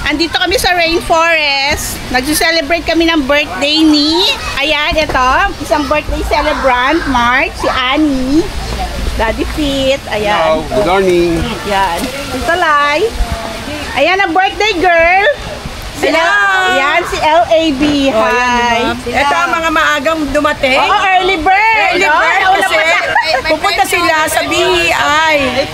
Andito kami sa rainforest. Nag-celebrate kami ng birthday ni... Ayan, ito. Isang birthday celebrant, Mark, si Annie. Daddy Fit. Ayan. Hello, good morning. Ayan. Tito Lai. Ayan ang birthday girl. Hello! Ayan, si LAB. Hi. Ito ang mga maagang dumating. Oh, early bird. Early bird kasi pupunta sila sa BEI.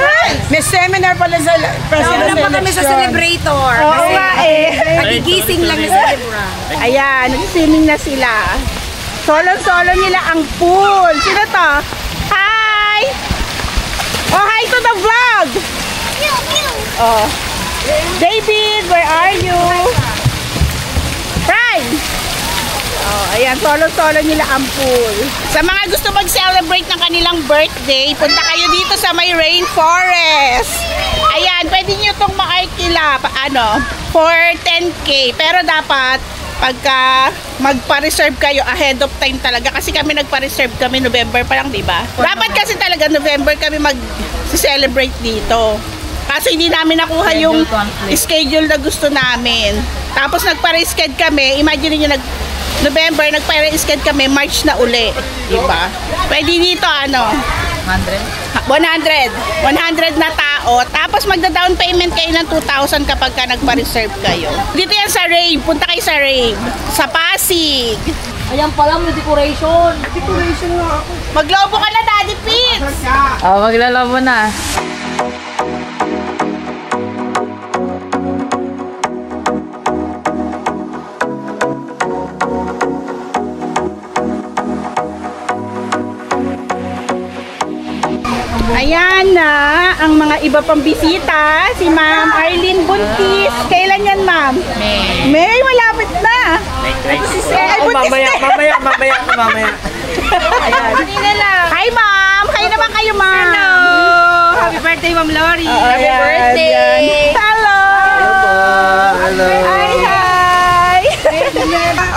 May seminar pala sa Nauna pa kami sa celebrator. Oo nga eh. Nagigising lang na celebrant. Ayan, nag-swimming na sila. Solo-solo nila ang pool. Sino to? Hi! Oh, hi to the vlog! Oh. David, where are you? Pride! Oh, ayan, solo-solo nila ang pool. Sa mga gusto mag-celebrate ng kanilang birthday, punta kayo dito sa may rainforest. Ayan, pwede nyo itong ma-arkila, for 10K. Pero dapat, pagka magpa-reserve kayo ahead of time talaga. Kasi kami nagpa-reserve kami November pa lang, diba? Dapat kasi talaga November kami mag-celebrate dito. Kaso hindi namin nakuha yung schedule na gusto namin. Tapos nagpa-reschedule kami. Imagine niyo November, nagpa-reschedule kami, March na uli. Diba? Pwede dito 100 na tao. Tapos magda-down payment kayo ng 2,000 kapag ka nagpa-reserve kayo. Dito yan sa Rave. Punta kayo sa Rave. Sa Pasig. Ayan pa lang, may decoration. decoration nga ako. Maglobo ka na, Daddy Pits! Oh, maglalobo na. Ayan na ang mga iba pang bisita. Si Ma'am Arlene Buntis. Kailan yan, Ma'am? May malapit na. Ay, buntis Mamaya. Ayan. Hi, Ma'am. Kayo naman kayo, Ma'am. Hello! Happy birthday, Ma'am Lori! Happy birthday! Hello! Hello. Hi!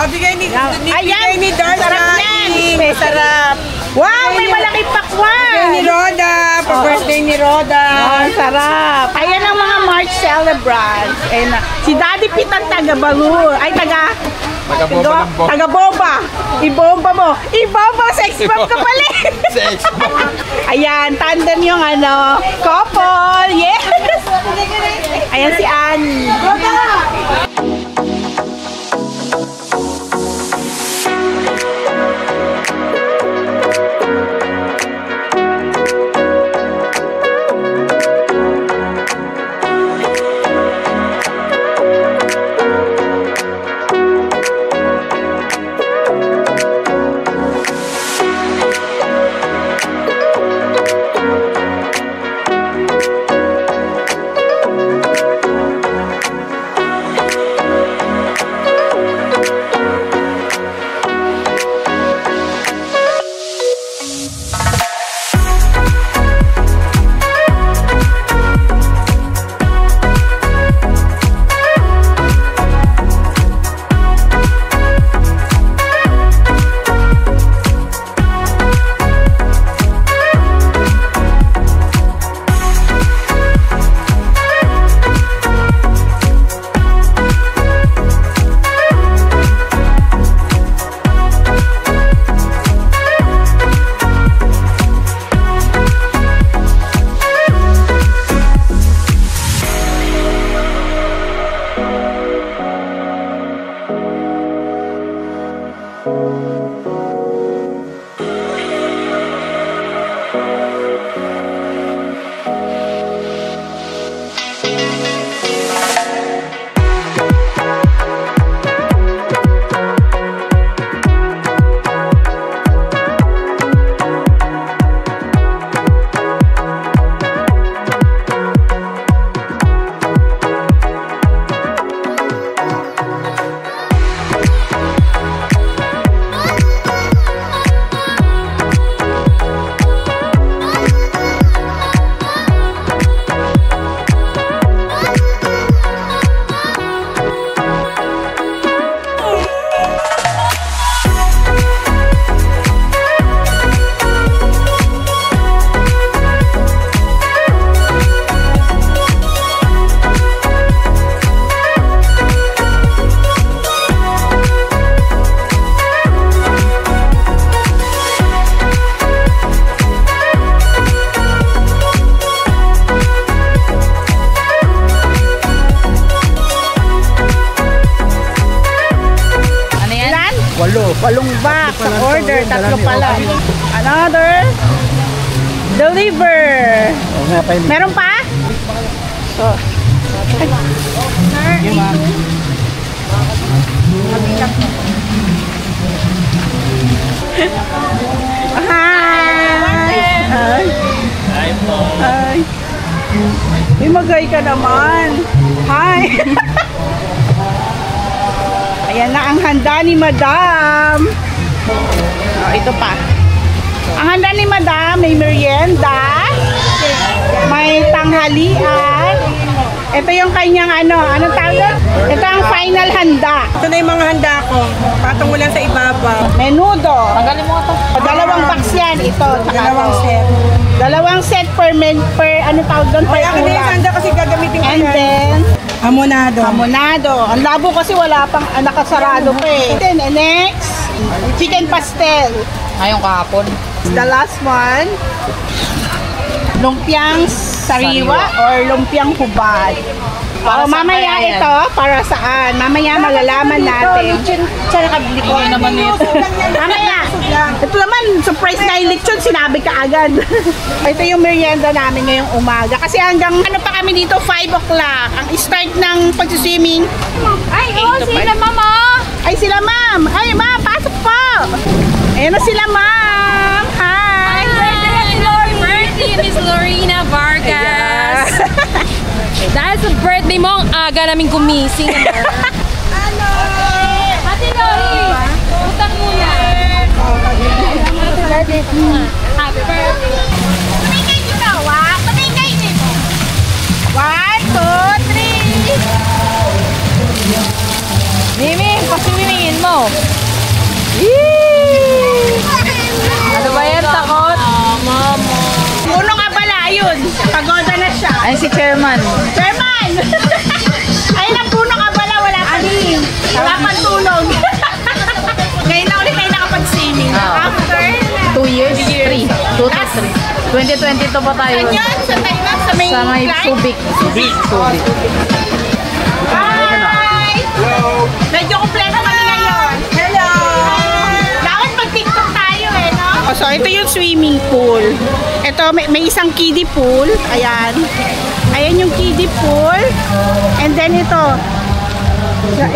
Bigay ni Ayan, Darcy. sarap yan. May sarap. Wow, may malaking pakwan. Ni Roda. Pa-birthday ni Roda. Oh, sarap. Ayan ang mga March celebrants. Ayan na. Si Daddy Pit ang taga-bangur. Ay, Taga-boba ng bo. taga-bomba. Ibomba mo. Ibomba, sex bomb ka pala. Sex. Ayan, tandem yung couple. Yes. Ayan si Annie. 8 box sa order. 3 pala. Another. Deliver. Meron pa? So. Hi. Hi. May magay ka naman. Hi. Ayan na ang handa ni Madam. Oh, ito pa. Ang handa ni Madam, may merienda, may tanghalian. Ito yung kanyang anong tawag doon? Ito ang final handa. Ito na yung mga handa ko. Patong mo lang sa ibabaw. Menudo. Tanggalin mo ito. 2 box yan. Ito. Dalawang set. 2 set per tawag doon? Per Kaya ako na yung ulam. handa kasi gagamitin ko And yan. then, Hamonado. hamonado. Ang labo kasi wala pang nakasarado pa eh. Then, next, chicken pastel. Ngayong kahapon. The last one, lumpiang sariwa or lumpiang hubad. Para Oh, saan mamaya kaya yan? ito, para saan? Mamaya malalaman natin. Hindi naman ito. Mamaya. Ito naman, surprise na yung lechon, sinabi ka agad. Ito yung merienda namin ngayong umaga. Kasi hanggang pa kami dito, 5 o'clock. Ang start ng pag-swimming. Ay, oh, sila, mama! Ay, sila ma'am. Ay, ma'am, pasok po. Ayan na sila ma'am. Hi. Happy birthday, Miss Lorena Vargas. Dahil sa birthday mo, ang aga namin gumising. Ate Lori, utang muna. Happy birthday. Tumingay nyo na, wak. Tumingay nyo. 1, 2, 3. Mimi, pasiwimingin mo. Ano ba yan, takot? Punong abala, yun. Pagoda na siya. Ay, si Chairman. Chairman! Ayun ang punong abala, wala pa din. Wala pang tulong. Ngayon na ulit tayo nakapag-swimming. After, 2 years? 3. 2 to 3. 2022 pa tayo. saan yun? Sa Thailand? Sa may Sa may flight? Subic. Subic. Hi! Medyo kumpleto kami ngayon. Hello! Dapat mag-TikTok tayo eh, no? So, ito yung swimming pool. Ito, may isang kiddie pool. Ayan. Ayan yung kiddie pool. And then ito,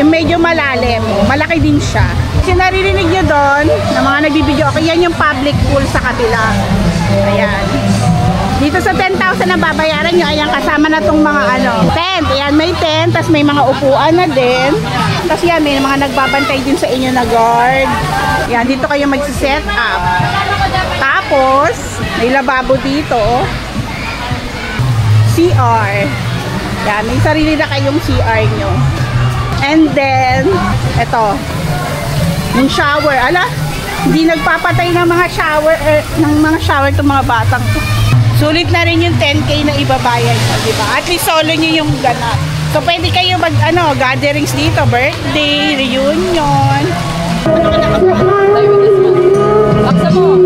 medyo malalim. Malaki din siya. Kasi naririnig nyo doon, na mga nagbibideo, okay, yan yung public pool sa kabila. Ayan. Dito sa 10,000 na babayaran nyo, ayan, kasama na tong mga tent. Ayan, may tent, tas may mga upuan na din. Tas yan, may mga nagbabantay din sa inyo na guard. Ayan, dito kayo mag-set up. Tapos, may lababo dito. CR. Ayan, may sarili na kayong CR nyo. And then, eto, yung shower. Ala, hindi nagpapatay ng mga shower, itong mga batang to. Sulit na rin yung 10K na ibabayad mo, di ba? At least solo nyo yung ganap. So, pwede kayo mag, gatherings dito, birthday, reunion. Baksa mo.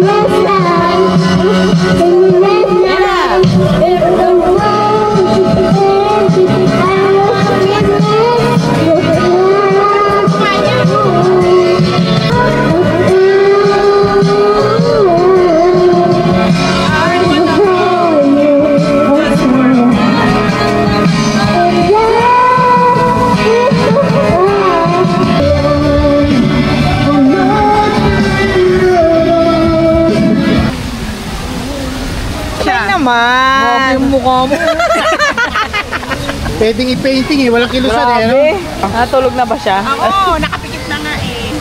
Naman. Yung mukha mo. Pwedeng i-painting eh, walang kilusan eh. Ano? Natulog na ba siya? Ako, nakapikit na nga eh.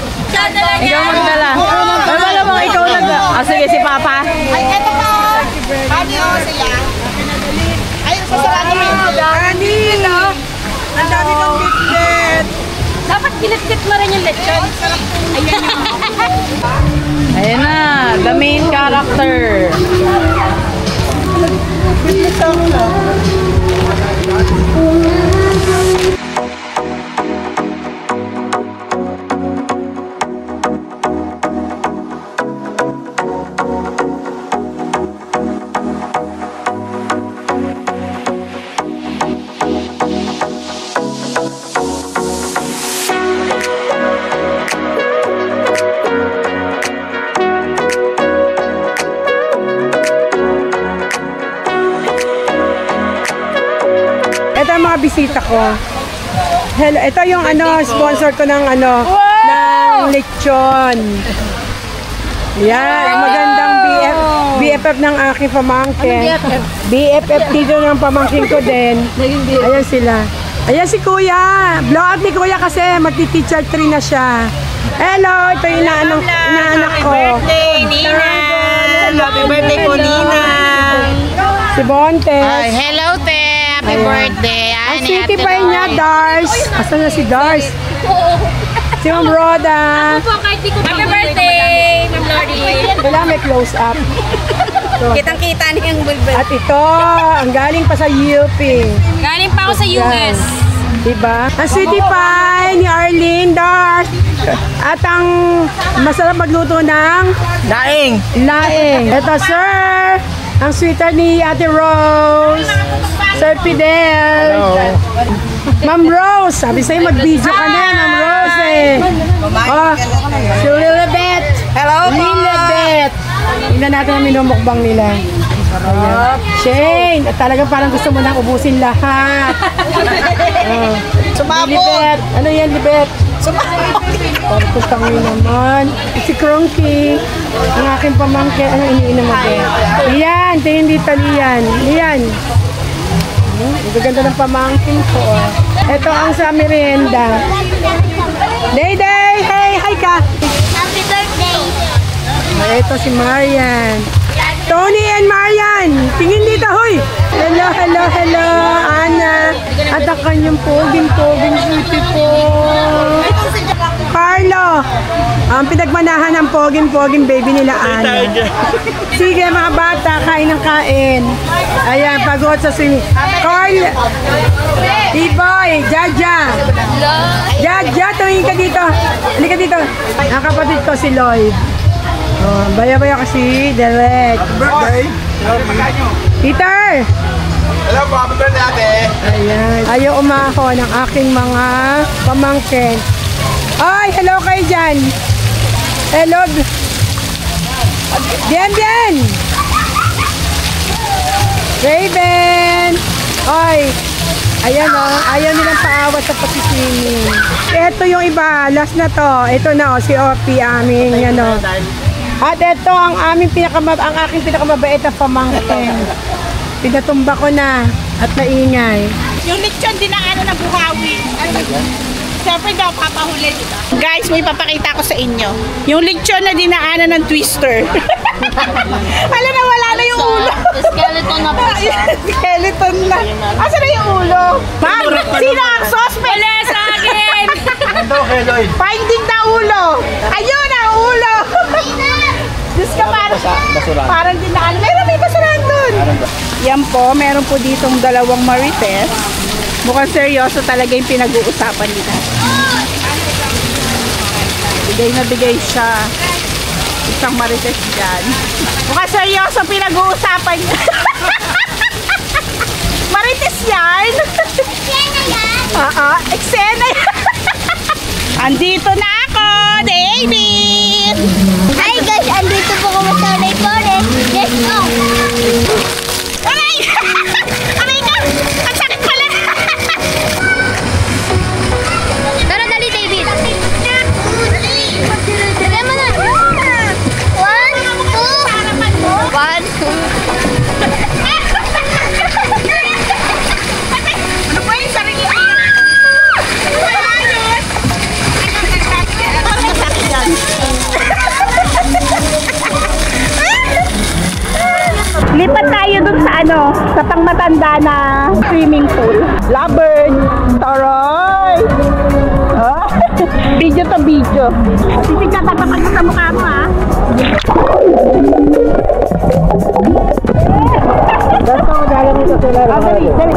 Ikaw magdala. Ay, wala mga ikaw nag... sige, si Papa. Ay, eto pa. Paano yun sila? Ay, sasarado mo yun. Ani! Ang dami kong bitbit. Dapat bilit-bit mo rin yung lechon. Ayan na, the main character. bisita ko. Hello, ito yung sponsor ko ng ng lechon. Yan, magandang BFF ng aking pamangkin. BFF dito ng pamangkin ko din. Ayan sila. Ayan si Kuya. Blow out ni Kuya kasi magti-teacher 3 na siya. Hello, ito yung inaanak ko. Birthday, Nina! Happy birthday po, Nina! Si Bontes. Ay, hello, te! Happy birthday! Ang city pa niya, Dars. Asan na si Dars? Si Ma'am Roda. Happy birthday, Ma'am Lori. Wala, may close up. Kitang-kita niyang bulbul. At ito, ang galing pa sa UP. Galing pa ako sa US. Diba? Ang sweetie pie ni Arlene Dars. At ang masarap magluto ng Daing! laing. Ito, sir. Ang sweeter ni Ate Rose. Sir Fidel. Ma'am Rose. Sabi sa'yo, mag-video ka na, Ma'am Rose eh. Oh, si Lilibet. Hello po! Lilibet. Tingnan natin ang minumukbang nila. Ayan. Shane, at talagang parang gusto mo nang ubusin lahat. Oh. Sumabot! Libet. Ano yan, Libet? Sumabot! Parang kutangin naman. Si Cronky, ang aking pamangkin. Ano iniinom mo ba? Lian, tingin dito, Lian. Lian. Ang ganda ng pamangkin ko. Oh. Ito ang sa merienda. Day-Day! Hey, hi ka! Happy birthday! Ito si Marian. Tony and Marian! Tingin dito, hoy! Hello, hello, hello, Ana. At ang kanyang poging sweetie po. Carlo! Ang pinagmanahan ng poging baby nila, Ana. Sige, mga bata, kain ng kain. Ayan, pagod sa swimming. Carl! T-Boy! Jaja! Jaja, tumingin ka dito. Halika dito. Ang kapatid ko si Lloyd. Oh, baya-baya kasi, Derek. Happy birthday! Peter! Hello po, happy birthday ate! Ayan. Ayaw umako ng aking mga pamangkin. Ay, hello kayo dyan. Hello. Bien! Raven! Ay, ayan o. Ayaw nilang paawat sa pag-swimming. Ito yung iba. Last na to. Ito na o, si Opie aming ano. At ito ang aking pinakamabait na pamangkin. Pinatumba ko na at naingay. Yung lechon din ang na buhawi. Siyempre daw papahuli, diba? Guys, may papakita ko sa inyo. Yung lechon na dinaanan ng twister. Alam na, wala na yung ulo. Skeleton na po siya. Skeleton na. Asa na yung ulo? Ma'am, sino ang suspect? Wala sa akin! Ando kay Lloyd. Finding na ulo. Ayun ang ulo. Diyos ka, parang dinaan. May basurahan dun. Yan po, meron po ditong dalawang marites. Mukhang seryoso talaga yung pinag-uusapan nila. Bigay na bigay siya. Isang marites dyan. Mukhang seryoso pinag-uusapan niya. Marites yan? Eksena yan! Eksena yan. Andito na ako, David! Hi guys! Andito po kami sa Lake Forest. Let's go! Aray! Aray ka! Ang sakit pala! Tara, dali David! Dali mo na! 1, 2, 1, 2. Ano ba yung sarili ko? Ayos! Ang sakit yan. Lipat tayo dun sa sa pangmatanda na swimming pool. Lovebird! Taray! Oh. Video to video. Sisig ka tapapag mo sa mukha mo, ha? Basta magalang ito sila. Dali, dali.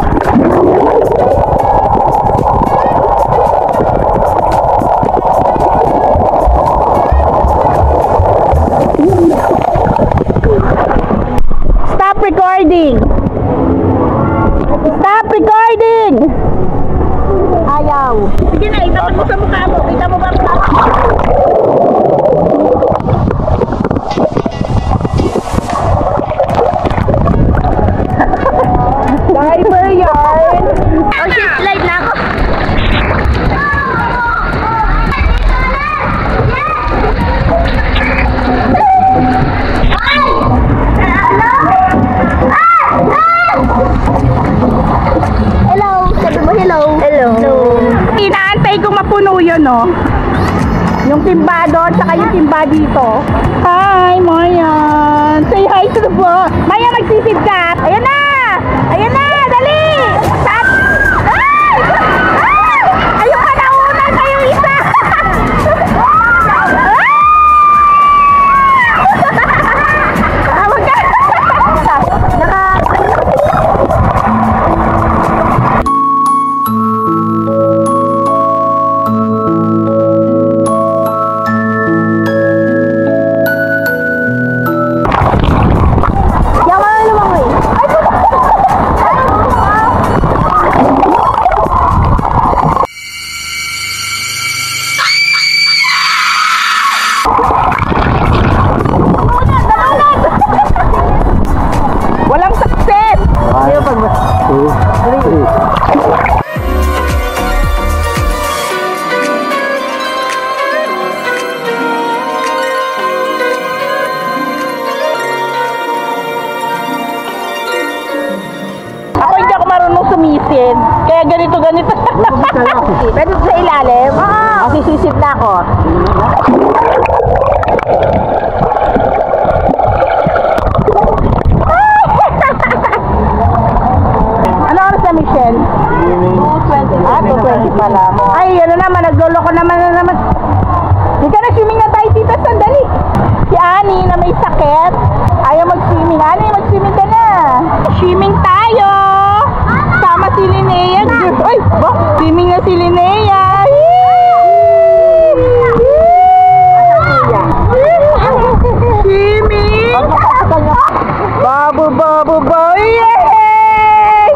Stop recording! Stop recording! Ayaw. Sige na, itapon mo sa mukha mo. Kita mo ba ang mukha? Diver yan! timba doon, saka yung timba dito. Hi, Mayan! Say hi to the vlog! Maya, magsisid ka! Ayan na! Ayan na! Dali! Saan? Ay! Ay! Ayun ka na una! Kayo isa! Tawag ka! Walang success! Ako hindi ako marunong sumisid. Kaya ganito. Pwede sa ilalim? Oo. Sisid na ako. Ano oras na, Michelle? 2:20. Ah, 2:20 pala. Ay, ano naman, nagloloko naman. Hindi ka na swimming na tayo, tita, sandali. Si Annie na may sakit, ayaw mag-swimming. Annie, mag-swimming ka na. Swimming tayo. Sama si Linnea. Ay, swimming na si Linnea. Swimming. Babu, yay!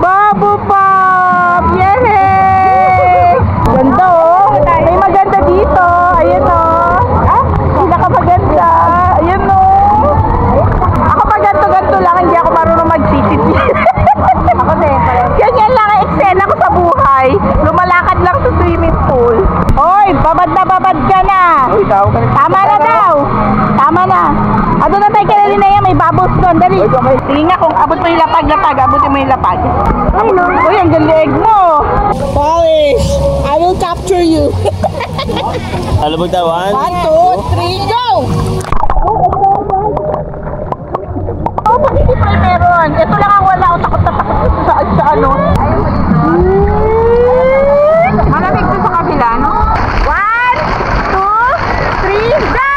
Babu Pop! Yay! Ganda oh! May maganda dito. Ayun oh. Pinakamaganda. Ayun oh. Ako pag ganto lang, hindi ako marunong magsisit. Ako din. Ganyan lang ang eksena ko sa buhay. Lumalakad lang sa swimming pool. Hoy, babad ka na. Tama na daw. Tama na. Ado na tayo kay Linnea, may bubbles doon. Dali. Sige nga, kung abot mo yung lapag. Abutin mo yung lapag. Ay no. Uy, ang galig mo. Polish, I will capture you. Alam mo daw, 1, 2, 3, go! Oh, bakit di pa meron? Ito lang ang wala. Takot sa ano. Malamig to sa kabila, no? 1, 2, 3, go!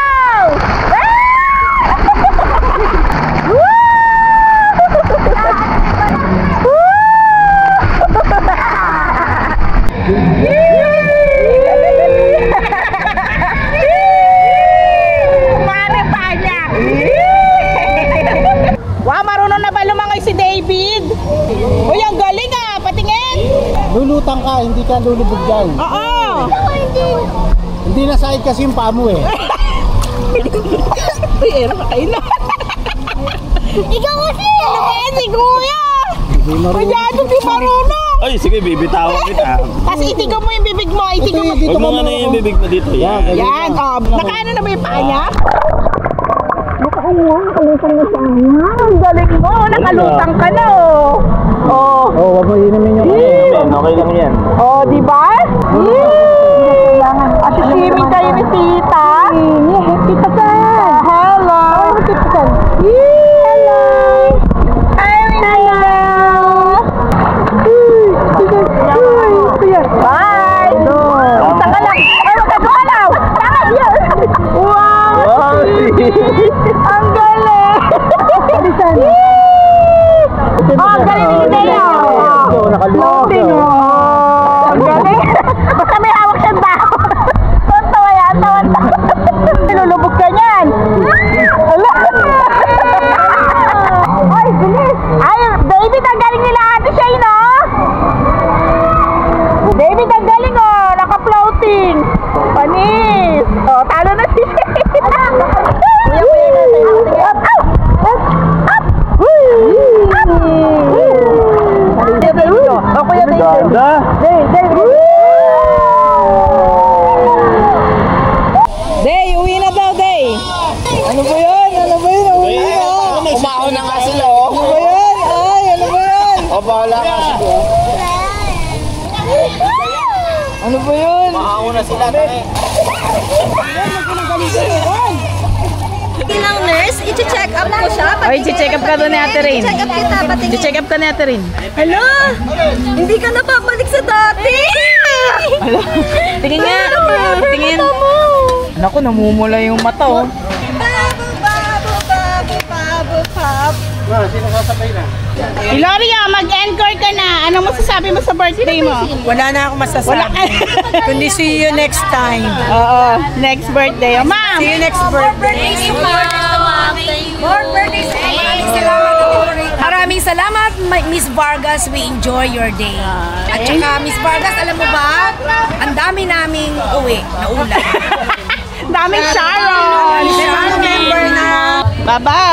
Wow, marunong na ba lumangoy si David? Uy, ang galing ah, patingin. Lulutang ka, hindi ka lulubog dyan. Oo. Hindi na side kasi yung paa mo eh. Uy, era ka kayo na. Ikaw kasi. Ano ba yan si Kuya? Masyado di marunong. Ay, sige, bibitawan kita. Kasi itigaw mo yung bibig mo. Huwag mo nga na yung bibig mo dito. Yan. Yan, nakaano na ba yung paa niya? Nakalutang na siya. Ang galing mo, nakalutang ka na oh. Oh. Oh, wag mo inumin yung okay lang yan. Oh, di ba? Swimming kayo ni Tita. Tita ka. Hello. Tita ka. Hello. Hello. Bye. Tita ka lang. Ay, magkagalaw. Tama yun. Wow. Ang galing. Oh, ang galing ni Linnea. Floating. Ang galing. Basta may hawak siyang tao. Tawa yan, tawa. Nilulubog ka niyan. Ay, bilis. Ay, David, ang galing nila Ate Shay, no? David, ang galing, oh. Naka-floating. Panis. Oh, talo na si Shay. Up, up. Kuya David. Day, uwi na daw, Day. Ano ba yun? Uwi na. Umahon na nga sila, oh. Ano ba yan? Ay, ano ba yan? O, bahala ka sila. Ano ba yun? Umahon na sila, tayo. up ko siya. Oy, check up ka doon ni Ate Rin. Check up kita, patingin. Check up ka ni Ate Rin. Hala, hindi ka napabalik sa dati. Tingin nga. Tingin. Naku, namumula yung mata, oh. Babu, babu, babu, babu, babu. Gloria, mag-encore ka na. Ano masasabi mo sa birthday mo? Wala na akong masasabi. Wala. Kundi see you next time. Oo, next birthday. Oh, ma'am! See you next birthday. Thank you, Mom. More birthdays. Maraming salamat. Maraming salamat, Miss Vargas. We enjoy your day. At saka, Miss Vargas, alam mo ba, ang dami naming uwi na ulam. Daming Sharon! Member na. Bye-bye!